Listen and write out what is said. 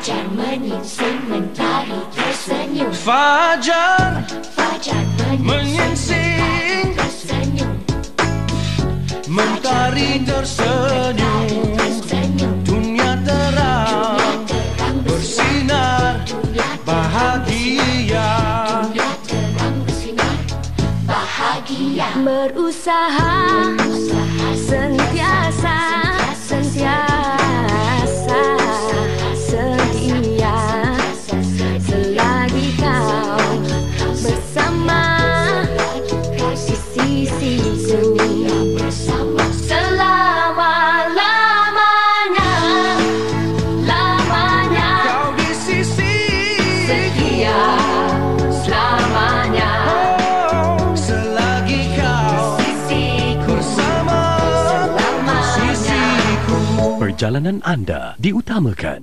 Fajar menyingsing mentari tersenyum. Fajar menyingsing tersenyum. mentari tersenyum. Dunia terang bersinar bahagia. Berusaha sentiasa setia selagi kau bersama di sisiku. Lamanya Kau di sisi setia selamanya. selagi kau bersama sisiku. Perjalanan anda diutamakan.